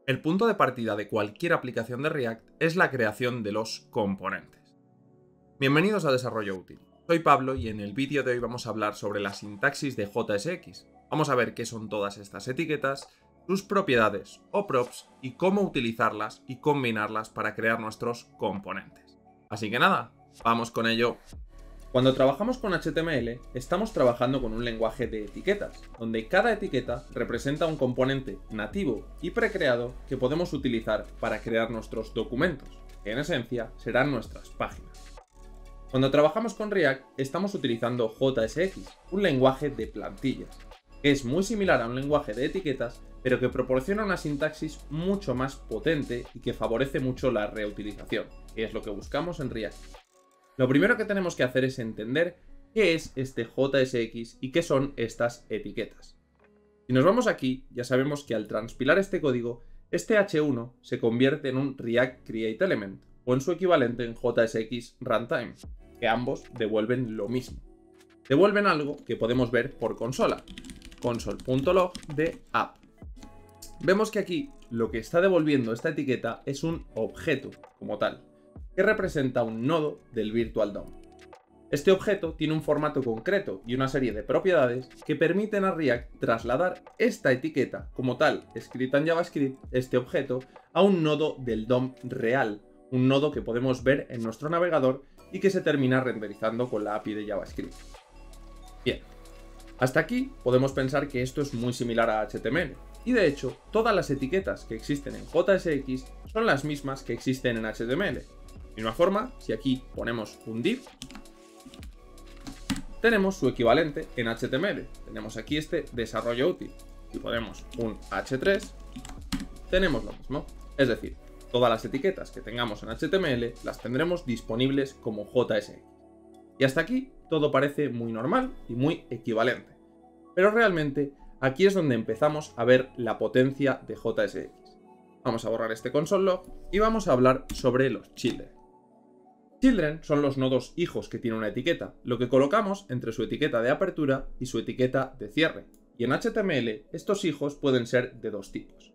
El punto de partida de cualquier aplicación de React es la creación de los componentes. Bienvenidos a Desarrollo Útil. Soy Pablo y en el vídeo de hoy vamos a hablar sobre la sintaxis de JSX. Vamos a ver qué son todas estas etiquetas, sus propiedades o props y cómo utilizarlas y combinarlas para crear nuestros componentes. Así que nada, vamos con ello. Cuando trabajamos con HTML, estamos trabajando con un lenguaje de etiquetas, donde cada etiqueta representa un componente nativo y precreado que podemos utilizar para crear nuestros documentos, que en esencia serán nuestras páginas. Cuando trabajamos con React, estamos utilizando JSX, un lenguaje de plantillas, que es muy similar a un lenguaje de etiquetas, pero que proporciona una sintaxis mucho más potente y que favorece mucho la reutilización, que es lo que buscamos en React. Lo primero que tenemos que hacer es entender qué es este JSX y qué son estas etiquetas. Si nos vamos aquí, ya sabemos que al transpilar este código, este H1 se convierte en un React Create Element o en su equivalente en JSX Runtime, que ambos devuelven lo mismo. Devuelven algo que podemos ver por consola, console.log de app. Vemos que aquí lo que está devolviendo esta etiqueta es un objeto como tal, que representa un nodo del Virtual DOM. Este objeto tiene un formato concreto y una serie de propiedades que permiten a React trasladar esta etiqueta como tal, escrita en JavaScript, este objeto, a un nodo del DOM real, un nodo que podemos ver en nuestro navegador y que se termina renderizando con la API de JavaScript. Bien, hasta aquí podemos pensar que esto es muy similar a HTML, y de hecho todas las etiquetas que existen en JSX son las mismas que existen en HTML. De misma forma, si aquí ponemos un div, tenemos su equivalente en HTML. Tenemos aquí este desarrollo útil. Si ponemos un h3, tenemos lo mismo. Es decir, todas las etiquetas que tengamos en HTML las tendremos disponibles como JSX. Y hasta aquí todo parece muy normal y muy equivalente. Pero realmente aquí es donde empezamos a ver la potencia de JSX. Vamos a borrar este console log y vamos a hablar sobre los children. Children son los nodos hijos que tiene una etiqueta, lo que colocamos entre su etiqueta de apertura y su etiqueta de cierre. Y en HTML estos hijos pueden ser de dos tipos.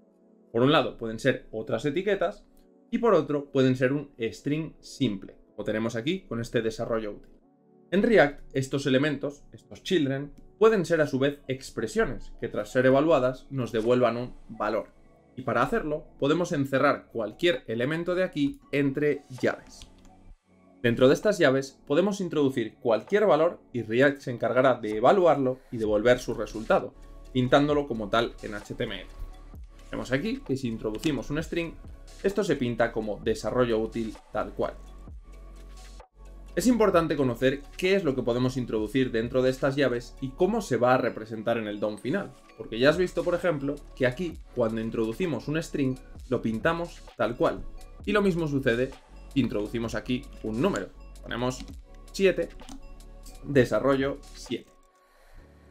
Por un lado pueden ser otras etiquetas y por otro pueden ser un string simple, como tenemos aquí con este desarrollo útil. En React estos elementos, estos children, pueden ser a su vez expresiones que tras ser evaluadas nos devuelvan un valor. Y para hacerlo podemos encerrar cualquier elemento de aquí entre llaves. Dentro de estas llaves podemos introducir cualquier valor y React se encargará de evaluarlo y devolver su resultado, pintándolo como tal en HTML. Vemos aquí que si introducimos un string, esto se pinta como desarrollo útil tal cual. Es importante conocer qué es lo que podemos introducir dentro de estas llaves y cómo se va a representar en el DOM final, porque ya has visto, por ejemplo, que aquí, cuando introducimos un string, lo pintamos tal cual. Y lo mismo sucede si introducimos aquí un número. Ponemos 7, desarrollo 7.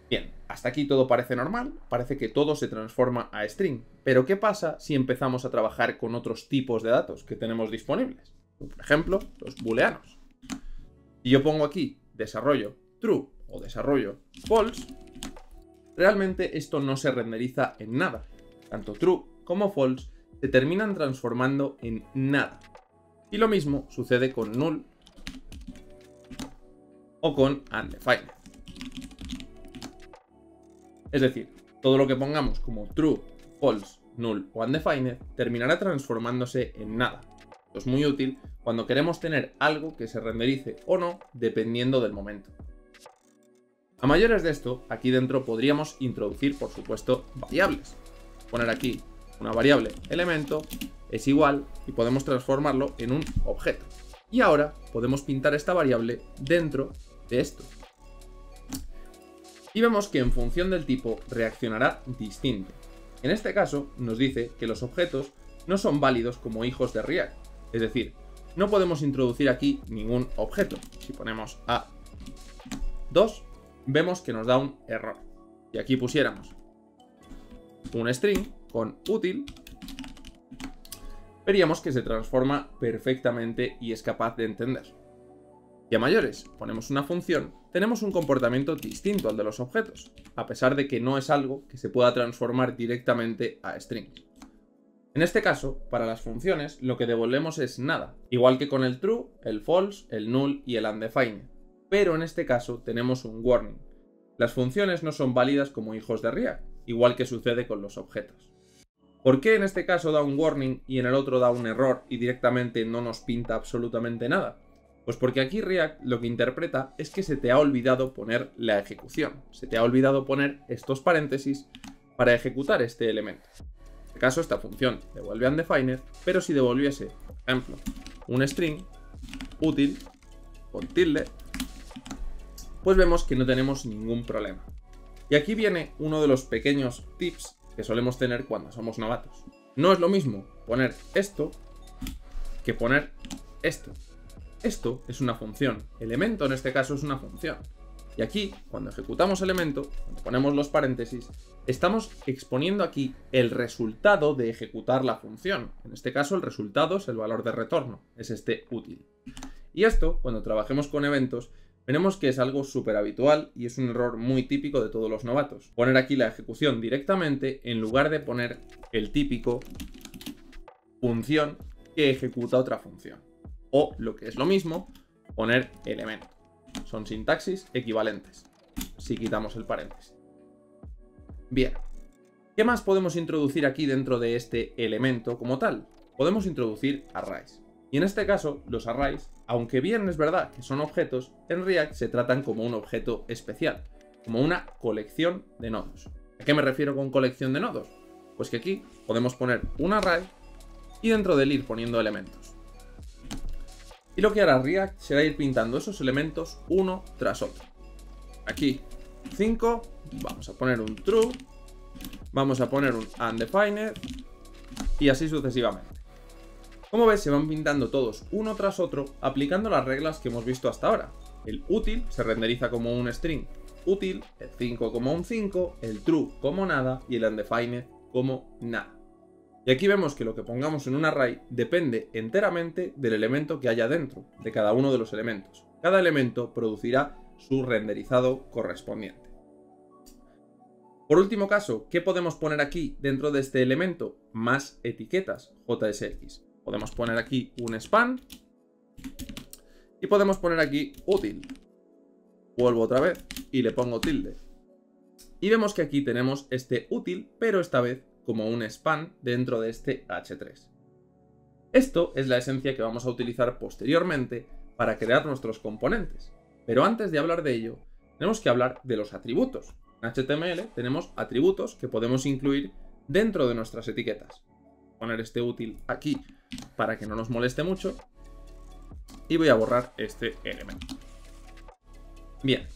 Bien, hasta aquí todo parece normal, parece que todo se transforma a string. Pero ¿qué pasa si empezamos a trabajar con otros tipos de datos que tenemos disponibles? Por ejemplo, los booleanos. Si yo pongo aquí desarrollo true o desarrollo false, realmente esto no se renderiza en nada. Tanto true como false se terminan transformando en nada. Y lo mismo sucede con null o con undefined. Es decir, todo lo que pongamos como true, false, null o undefined terminará transformándose en nada. Esto es muy útil cuando queremos tener algo que se renderice o no dependiendo del momento. A mayores de esto, aquí dentro podríamos introducir, por supuesto, variables. Poner aquí una variable elemento es igual y podemos transformarlo en un objeto. Y ahora podemos pintar esta variable dentro de esto. Y vemos que en función del tipo reaccionará distinto. En este caso nos dice que los objetos no son válidos como hijos de React. Es decir, no podemos introducir aquí ningún objeto. Si ponemos A2, vemos que nos da un error. Y aquí pusiéramos un string con útil, veríamos que se transforma perfectamente y es capaz de entender. Y a mayores, ponemos una función, tenemos un comportamiento distinto al de los objetos, a pesar de que no es algo que se pueda transformar directamente a strings. En este caso, para las funciones, lo que devolvemos es nada, igual que con el true, el false, el null y el undefined. Pero en este caso tenemos un warning. Las funciones no son válidas como hijos de React, igual que sucede con los objetos. ¿Por qué en este caso da un warning y en el otro da un error y directamente no nos pinta absolutamente nada? Pues porque aquí React lo que interpreta es que se te ha olvidado poner la ejecución. Se te ha olvidado poner estos paréntesis para ejecutar este elemento. En este caso esta función devuelve undefined, pero si devolviese, por ejemplo, un string útil con tilde, pues vemos que no tenemos ningún problema. Y aquí viene uno de los pequeños tips que solemos tener cuando somos novatos. No es lo mismo poner esto que poner esto. Esto es una función. Elemento en este caso es una función. Y aquí, cuando ejecutamos elemento, cuando ponemos los paréntesis, estamos exponiendo aquí el resultado de ejecutar la función. En este caso el resultado es el valor de retorno, es este útil. Y esto, cuando trabajemos con eventos, veremos que es algo súper habitual y es un error muy típico de todos los novatos. Poner aquí la ejecución directamente en lugar de poner el típico función que ejecuta otra función. O, lo que es lo mismo, poner elemento. Son sintaxis equivalentes, si quitamos el paréntesis. Bien, ¿qué más podemos introducir aquí dentro de este elemento como tal? Podemos introducir arrays. Y en este caso, los arrays, aunque bien es verdad que son objetos, en React se tratan como un objeto especial, como una colección de nodos. ¿A qué me refiero con colección de nodos? Pues que aquí podemos poner un array y dentro de él ir poniendo elementos. Y lo que hará React será ir pintando esos elementos uno tras otro. Aquí 5, vamos a poner un true, vamos a poner un undefined y así sucesivamente. Como ves, se van pintando todos uno tras otro aplicando las reglas que hemos visto hasta ahora. El útil se renderiza como un string útil, el 5 como un 5, el true como nada y el undefined como nada. Y aquí vemos que lo que pongamos en un array depende enteramente del elemento que haya dentro, de cada uno de los elementos. Cada elemento producirá su renderizado correspondiente. Por último caso, ¿qué podemos poner aquí dentro de este elemento? Más etiquetas JSX. Podemos poner aquí un span y podemos poner aquí útil. Vuelvo otra vez y le pongo tilde. Y vemos que aquí tenemos este útil, pero esta vez como un span dentro de este h3. Esto es la esencia que vamos a utilizar posteriormente para crear nuestros componentes. Pero antes de hablar de ello, tenemos que hablar de los atributos. En HTML tenemos atributos que podemos incluir dentro de nuestras etiquetas. Poner este útil aquí para que no nos moleste mucho. Y voy a borrar este elemento. Bien,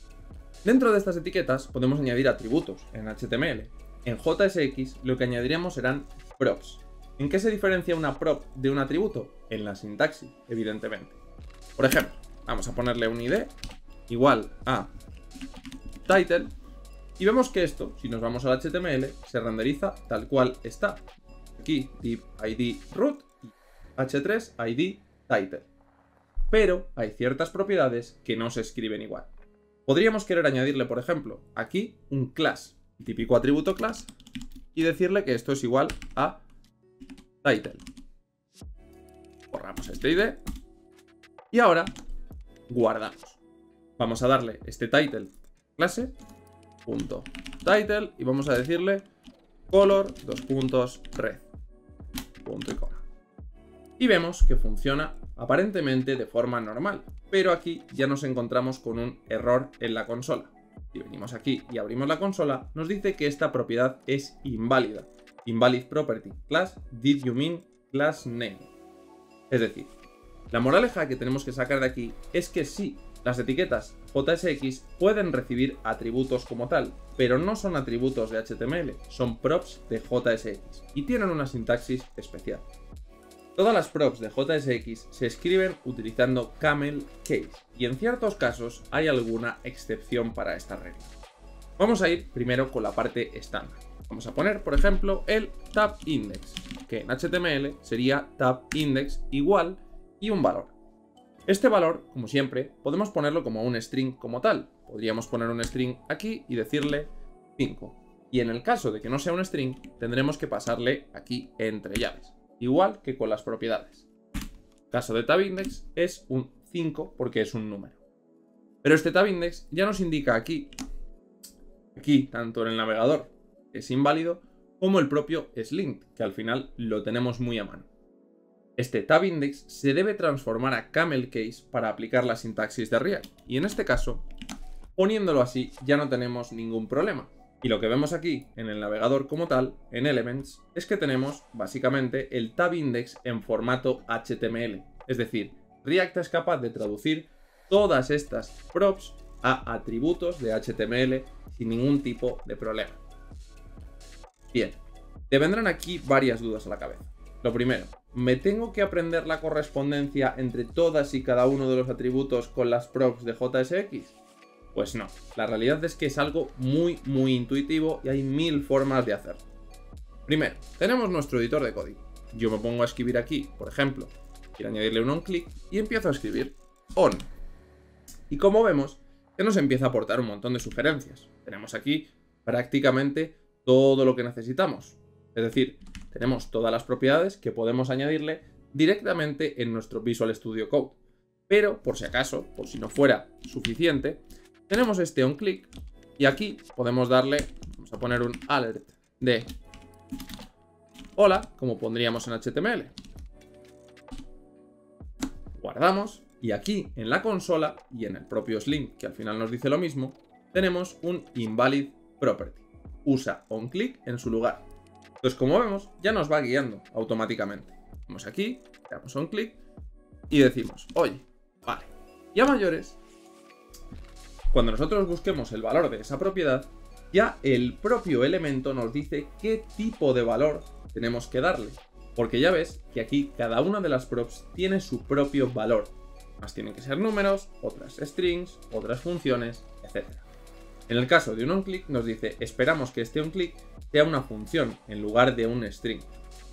dentro de estas etiquetas podemos añadir atributos en HTML. En JSX lo que añadiríamos serán props. ¿En qué se diferencia una prop de un atributo? En la sintaxis, evidentemente. Por ejemplo, vamos a ponerle un id igual a title y vemos que esto, si nos vamos al HTML, se renderiza tal cual está. Aquí div id root y h3 id title. Pero hay ciertas propiedades que no se escriben igual. Podríamos querer añadirle, por ejemplo, aquí un class, típico atributo class, y decirle que esto es igual a title. Borramos este id y ahora guardamos. Vamos a darle este title clase punto title y vamos a decirle color red punto y coma. Y vemos que funciona aparentemente de forma normal, pero aquí ya nos encontramos con un error en la consola. Si venimos aquí y abrimos la consola, nos dice que esta propiedad es inválida. Invalid property class did you mean class name. Es decir, la moraleja que tenemos que sacar de aquí es que sí, las etiquetas JSX pueden recibir atributos como tal, pero no son atributos de HTML, son props de JSX y tienen una sintaxis especial. Todas las props de JSX se escriben utilizando camel case y en ciertos casos hay alguna excepción para esta regla. Vamos a ir primero con la parte estándar. Vamos a poner, por ejemplo, el tab index, que en HTML sería tab index igual y un valor. Este valor, como siempre, podemos ponerlo como un string como tal. Podríamos poner un string aquí y decirle 5. Y en el caso de que no sea un string, tendremos que pasarle aquí entre llaves, igual que con las propiedades. El caso de tabIndex es un 5 porque es un número. Pero este tabIndex ya nos indica aquí, tanto en el navegador, que es inválido, como el propio sLint, que al final lo tenemos muy a mano. Este tabIndex se debe transformar a camel case para aplicar la sintaxis de React, y en este caso, poniéndolo así, ya no tenemos ningún problema. Y lo que vemos aquí en el navegador como tal, en Elements, es que tenemos básicamente el tabIndex en formato HTML. Es decir, React es capaz de traducir todas estas props a atributos de HTML sin ningún tipo de problema. Bien, te vendrán aquí varias dudas a la cabeza. Lo primero, ¿me tengo que aprender la correspondencia entre todas y cada uno de los atributos con las props de JSX? Pues no, la realidad es que es algo muy intuitivo y hay 1000 formas de hacerlo. Primero, tenemos nuestro editor de código. Yo me pongo a escribir aquí, por ejemplo, quiero añadirle un onClick y empiezo a escribir on. Y como vemos, que nos empieza a aportar un montón de sugerencias. Tenemos aquí prácticamente todo lo que necesitamos. Es decir, tenemos todas las propiedades que podemos añadirle directamente en nuestro Visual Studio Code. Pero, por si acaso, por si no fuera suficiente, tenemos este onClick y aquí podemos darle, vamos a poner un alert de hola, como pondríamos en HTML. Guardamos y aquí en la consola y en el propio sLint, que al final nos dice lo mismo, tenemos un invalid property. Usa onClick en su lugar. Entonces, como vemos, ya nos va guiando automáticamente. Vamos aquí, damos onClick y decimos, oye, vale. Y a mayores, cuando nosotros busquemos el valor de esa propiedad, ya el propio elemento nos dice qué tipo de valor tenemos que darle. Porque ya ves que aquí cada una de las props tiene su propio valor. Unas tienen que ser números, otras strings, otras funciones, etc. En el caso de un onClick nos dice, esperamos que este onClick sea una función en lugar de un string.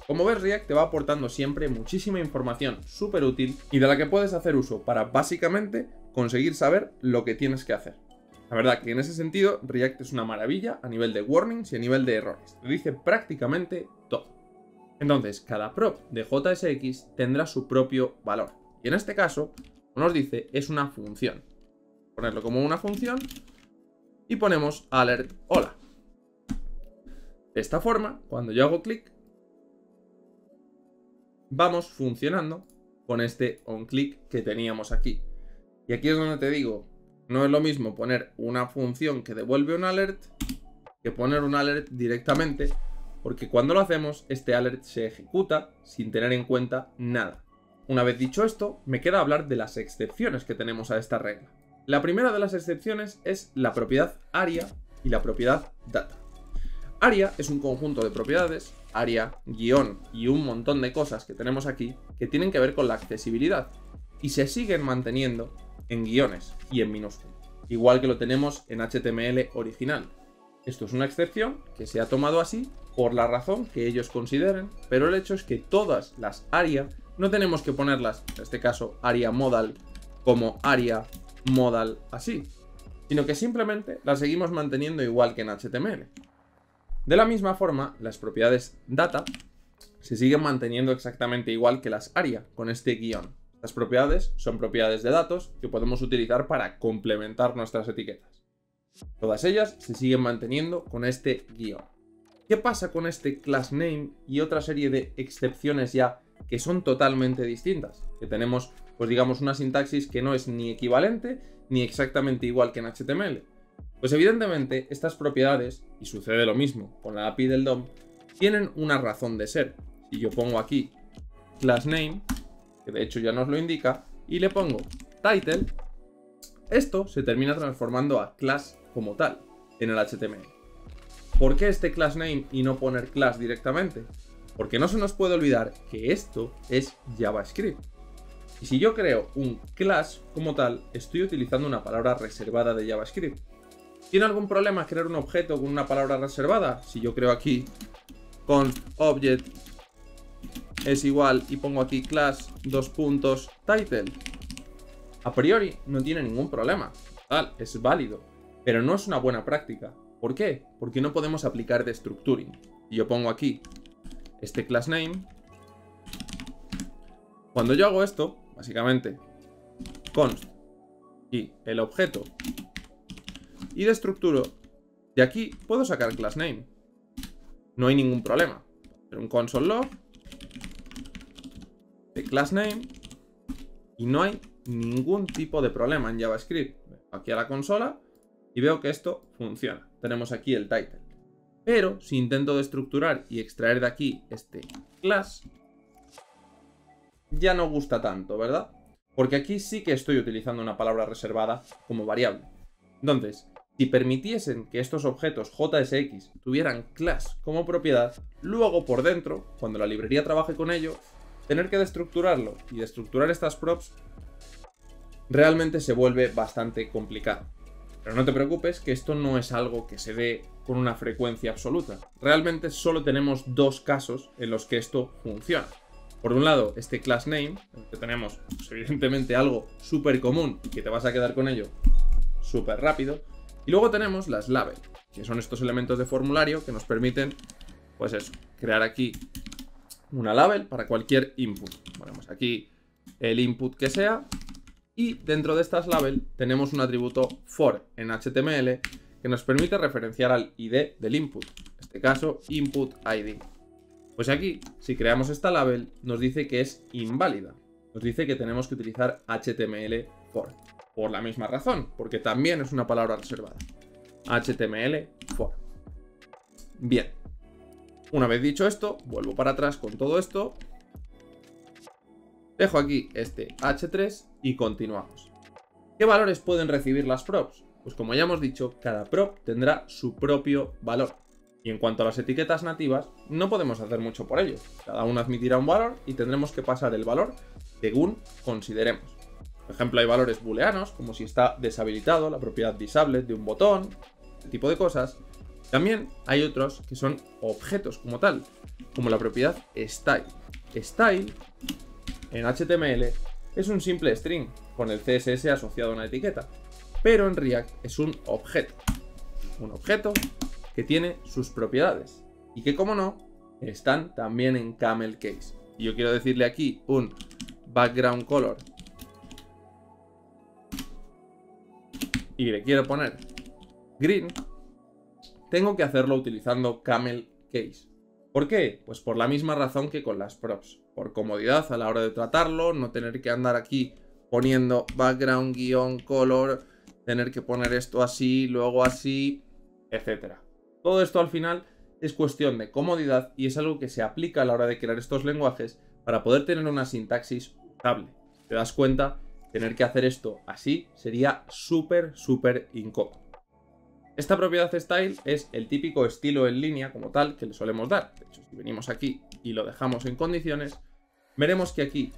Como ves, React te va aportando siempre muchísima información súper útil y de la que puedes hacer uso para básicamente conseguir saber lo que tienes que hacer. La verdad que en ese sentido React es una maravilla a nivel de warnings y a nivel de errores. Te dice prácticamente todo. Entonces, cada prop de JSX tendrá su propio valor. Y en este caso, como nos dice, es una función. Ponerlo como una función y ponemos alert hola. De esta forma, cuando yo hago clic, vamos funcionando con este onClick que teníamos aquí. Y aquí es donde te digo, no es lo mismo poner una función que devuelve un alert que poner un alert directamente, porque cuando lo hacemos, este alert se ejecuta sin tener en cuenta nada. Una vez dicho esto, me queda hablar de las excepciones que tenemos a esta regla. La primera de las excepciones es la propiedad aria y la propiedad data. Aria es un conjunto de propiedades, aria, guión y un montón de cosas que tenemos aquí que tienen que ver con la accesibilidad y se siguen manteniendo en guiones y en minúsculas, igual que lo tenemos en HTML original. Esto es una excepción que se ha tomado así por la razón que ellos consideren, pero el hecho es que todas las aria no tenemos que ponerlas, en este caso aria modal, como aria modal así, sino que simplemente las seguimos manteniendo igual que en HTML. De la misma forma, las propiedades data se siguen manteniendo exactamente igual que las aria con este guión. Las propiedades son propiedades de datos que podemos utilizar para complementar nuestras etiquetas. Todas ellas se siguen manteniendo con este guión. ¿Qué pasa con este class name y otra serie de excepciones ya que son totalmente distintas? Que tenemos, pues digamos, una sintaxis que no es ni equivalente ni exactamente igual que en HTML. Pues evidentemente estas propiedades, y sucede lo mismo con la API del DOM, tienen una razón de ser. Si yo pongo aquí class name, que de hecho ya nos lo indica, y le pongo title, esto se termina transformando a class como tal en el HTML. ¿Por qué este class name y no poner class directamente? Porque no se nos puede olvidar que esto es JavaScript. Y si yo creo un class como tal, estoy utilizando una palabra reservada de JavaScript. ¿Tiene algún problema crear un objeto con una palabra reservada? Si yo creo aquí con object es igual y pongo aquí class title. A priori no tiene ningún problema. Es válido. Pero no es una buena práctica. ¿Por qué? Porque no podemos aplicar destructuring. Y yo pongo aquí este class name. Cuando yo hago esto, básicamente, const y el objeto y destructuro, de aquí puedo sacar class name. No hay ningún problema. Pero un console log de class name y no hay ningún tipo de problema en JavaScript. Aquí a la consola y veo que esto funciona. Tenemos aquí el title. Pero si intento destructurar y extraer de aquí este class, ya no gusta tanto, ¿verdad? Porque aquí sí que estoy utilizando una palabra reservada como variable. Entonces, si permitiesen que estos objetos JSX tuvieran class como propiedad, luego por dentro, cuando la librería trabaje con ello, tener que destructurarlo y destructurar estas props realmente se vuelve bastante complicado. Pero no te preocupes, que esto no es algo que se dé con una frecuencia absoluta. Realmente solo tenemos dos casos en los que esto funciona. Por un lado, este class name, en el que tenemos pues, evidentemente algo súper común y que te vas a quedar con ello súper rápido. Y luego tenemos las label, que son estos elementos de formulario que nos permiten, pues eso, crear aquí una label para cualquier input. Ponemos aquí el input que sea y dentro de estas label tenemos un atributo for en HTML que nos permite referenciar al ID del input, en este caso input ID. Pues aquí, si creamos esta label, nos dice que es inválida. Nos dice que tenemos que utilizar HTML for. Por la misma razón, porque también es una palabra reservada. HTML for. Bien. Una vez dicho esto, vuelvo para atrás con todo esto. Dejo aquí este h3 y continuamos. ¿Qué valores pueden recibir las props? Pues como ya hemos dicho, cada prop tendrá su propio valor. Y en cuanto a las etiquetas nativas, no podemos hacer mucho por ello. Cada una admitirá un valor y tendremos que pasar el valor según consideremos. Por ejemplo, hay valores booleanos, como si está deshabilitado la propiedad disable de un botón, este tipo de cosas. También hay otros que son objetos como tal, como la propiedad style. Style, en HTML, es un simple string con el CSS asociado a una etiqueta, pero en React es un objeto. Un objeto que tiene sus propiedades y que, como no, están también en camel case. Y yo quiero decirle aquí un background color y le quiero poner green, tengo que hacerlo utilizando camel case. ¿Por qué? Pues por la misma razón que con las props. Por comodidad a la hora de tratarlo, no tener que andar aquí poniendo background-color, tener que poner esto así, luego así, etcétera. Todo esto al final es cuestión de comodidad y es algo que se aplica a la hora de crear estos lenguajes para poder tener una sintaxis usable. ¿Te das cuenta? Tener que hacer esto así sería súper incómodo. Esta propiedad style es el típico estilo en línea como tal que le solemos dar. De hecho, si venimos aquí y lo dejamos en condiciones, veremos que aquí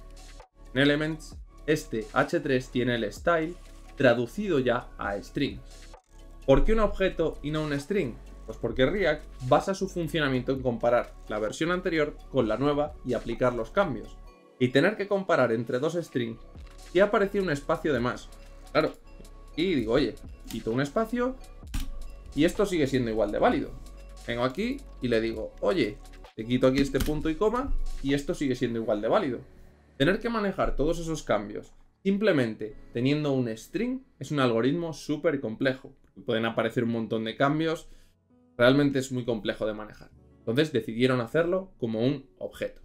en Elements este h3 tiene el style traducido ya a strings. ¿Por qué un objeto y no un string? Pues porque React basa su funcionamiento en comparar la versión anterior con la nueva y aplicar los cambios. Y tener que comparar entre dos strings y aparecía un espacio de más. Claro, y digo, oye, quito un espacio y esto sigue siendo igual de válido. Vengo aquí y le digo, oye, te quito aquí este punto y coma y esto sigue siendo igual de válido. Tener que manejar todos esos cambios simplemente teniendo un string es un algoritmo súper complejo. Pueden aparecer un montón de cambios, realmente es muy complejo de manejar. Entonces decidieron hacerlo como un objeto.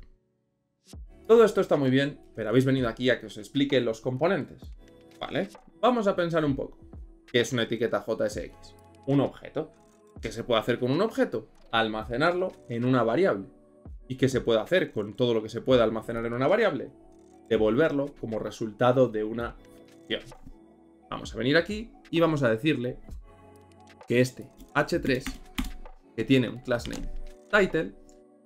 Todo esto está muy bien, pero habéis venido aquí a que os explique los componentes. Vale, vamos a pensar un poco. ¿Qué es una etiqueta JSX? Un objeto. ¿Qué se puede hacer con un objeto? Almacenarlo en una variable. ¿Y qué se puede hacer con todo lo que se puede almacenar en una variable? Devolverlo como resultado de una función. Vamos a venir aquí y vamos a decirle que este h3, que tiene un class name title,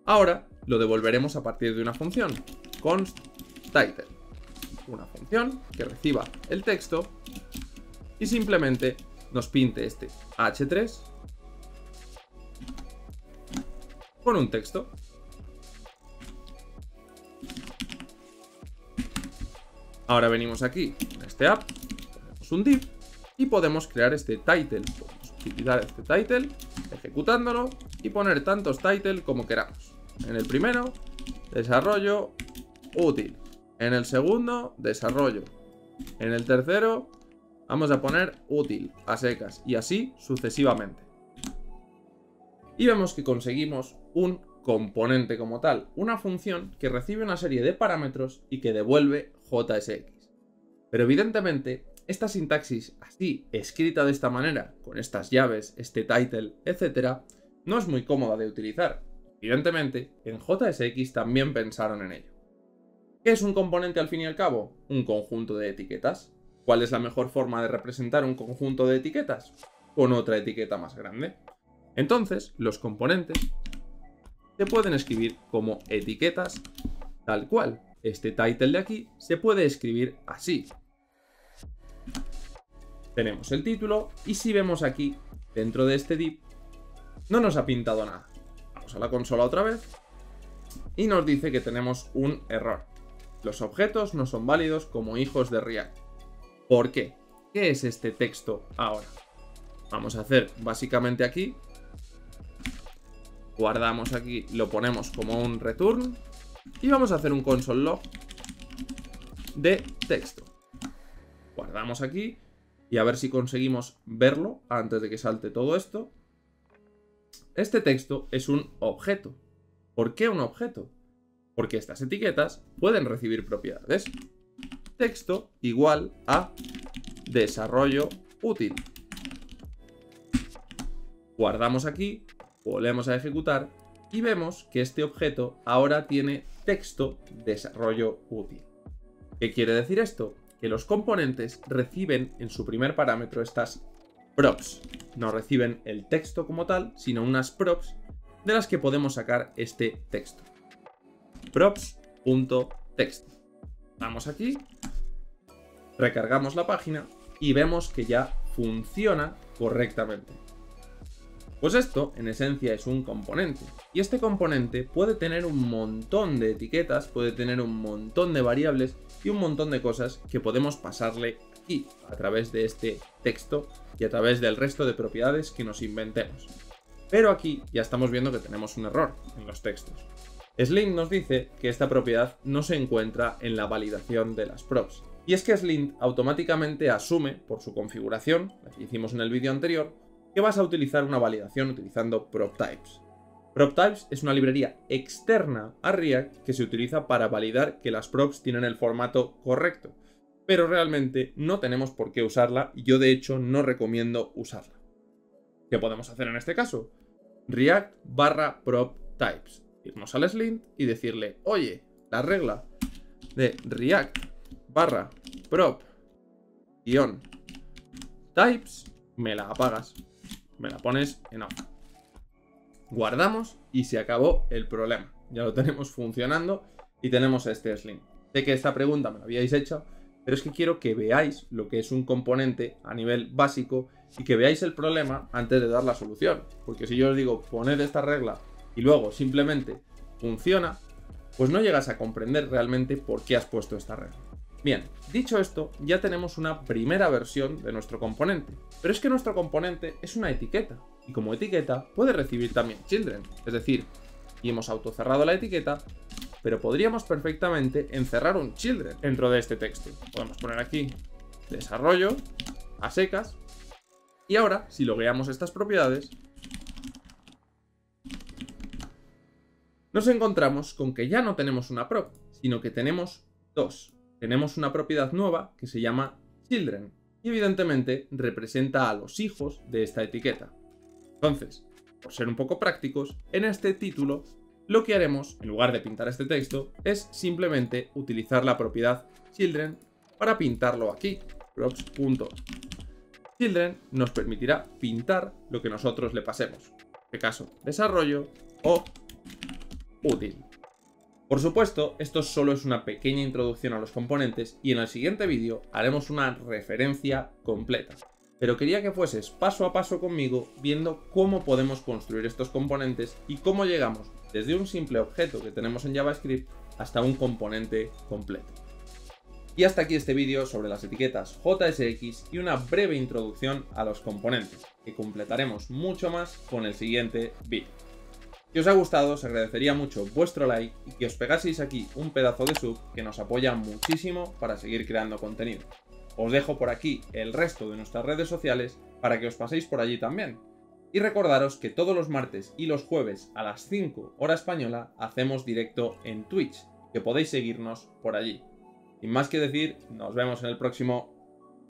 ahora lo devolveremos a partir de una función, const title. Una función que reciba el texto y simplemente nos pinte este h3 con un texto. Ahora venimos aquí en este app, ponemos un div y podemos crear este title. Ponemos utilizar este title, ejecutándolo y poner tantos title como queramos. En el primero, desarrollo útil. En el segundo, desarrollo. En el tercero, vamos a poner útil a secas y así sucesivamente. Y vemos que conseguimos un componente como tal, una función que recibe una serie de parámetros y que devuelve JSX. Pero evidentemente, esta sintaxis así, escrita de esta manera, con estas llaves, este title, etc., no es muy cómoda de utilizar. Evidentemente, en JSX también pensaron en ello. ¿Qué es un componente al fin y al cabo? Un conjunto de etiquetas. ¿Cuál es la mejor forma de representar un conjunto de etiquetas? Con otra etiqueta más grande. Entonces, los componentes se pueden escribir como etiquetas tal cual. Este title de aquí se puede escribir así. Tenemos el título y si vemos aquí, dentro de este div, no nos ha pintado nada. Vamos a la consola otra vez y nos dice que tenemos un error. Los objetos no son válidos como hijos de React. ¿Por qué? ¿Qué es este texto ahora? Vamos a hacer básicamente aquí, guardamos aquí, lo ponemos como un return y vamos a hacer un console log de texto. Guardamos aquí y a ver si conseguimos verlo antes de que salte todo esto. Este texto es un objeto. ¿Por qué un objeto? Porque estas etiquetas pueden recibir propiedades. Texto igual a desarrollo útil. Guardamos aquí, volvemos a ejecutar y vemos que este objeto ahora tiene texto desarrollo útil. ¿Qué quiere decir esto? Que los componentes reciben en su primer parámetro estas props. No reciben el texto como tal, sino unas props de las que podemos sacar este texto. props.text. Vamos aquí, recargamos la página y vemos que ya funciona correctamente. Pues esto, en esencia, es un componente. Y este componente puede tener un montón de etiquetas, puede tener un montón de variables y un montón de cosas que podemos pasarle aquí, a través de este texto y a través del resto de propiedades que nos inventemos. Pero aquí ya estamos viendo que tenemos un error en los textos. Slint nos dice que esta propiedad no se encuentra en la validación de las props. Y es que Slint automáticamente asume, por su configuración, la que hicimos en el vídeo anterior, que vas a utilizar una validación utilizando PropTypes. PropTypes es una librería externa a React que se utiliza para validar que las props tienen el formato correcto, pero realmente no tenemos por qué usarla y yo de hecho no recomiendo usarla. ¿Qué podemos hacer en este caso? React/PropTypes. Irnos al Slint y decirle, oye, la regla de React/prop-types me la apagas. Me la pones en off. Guardamos y se acabó el problema. Ya lo tenemos funcionando y tenemos este Slint. Sé que esta pregunta me la habíais hecho, pero es que quiero que veáis lo que es un componente a nivel básico y que veáis el problema antes de dar la solución. Porque si yo os digo poned esta regla y luego simplemente funciona, pues no llegas a comprender realmente por qué has puesto esta regla. Bien, dicho esto, ya tenemos una primera versión de nuestro componente. Pero es que nuestro componente es una etiqueta, y como etiqueta puede recibir también children. Es decir, y hemos autocerrado la etiqueta, pero podríamos perfectamente encerrar un children dentro de este texto. Podemos poner aquí desarrollo a secas, y ahora, si logueamos estas propiedades, nos encontramos con que ya no tenemos una prop, sino que tenemos dos. Tenemos una propiedad nueva que se llama children y evidentemente representa a los hijos de esta etiqueta. Entonces, por ser un poco prácticos, en este título lo que haremos, en lugar de pintar este texto, es simplemente utilizar la propiedad children para pintarlo aquí. props.children nos permitirá pintar lo que nosotros le pasemos. En este caso, desarrollo o útil. Por supuesto, esto solo es una pequeña introducción a los componentes y en el siguiente vídeo haremos una referencia completa. Pero quería que fueses paso a paso conmigo viendo cómo podemos construir estos componentes y cómo llegamos desde un simple objeto que tenemos en JavaScript hasta un componente completo. Y hasta aquí este vídeo sobre las etiquetas JSX y una breve introducción a los componentes, que completaremos mucho más con el siguiente vídeo. Si os ha gustado, os agradecería mucho vuestro like y que os pegaseis aquí un pedazo de sub que nos apoya muchísimo para seguir creando contenido. Os dejo por aquí el resto de nuestras redes sociales para que os paséis por allí también. Y recordaros que todos los martes y los jueves a las 5 hora española hacemos directo en Twitch, que podéis seguirnos por allí. Sin más que decir, nos vemos en el próximo.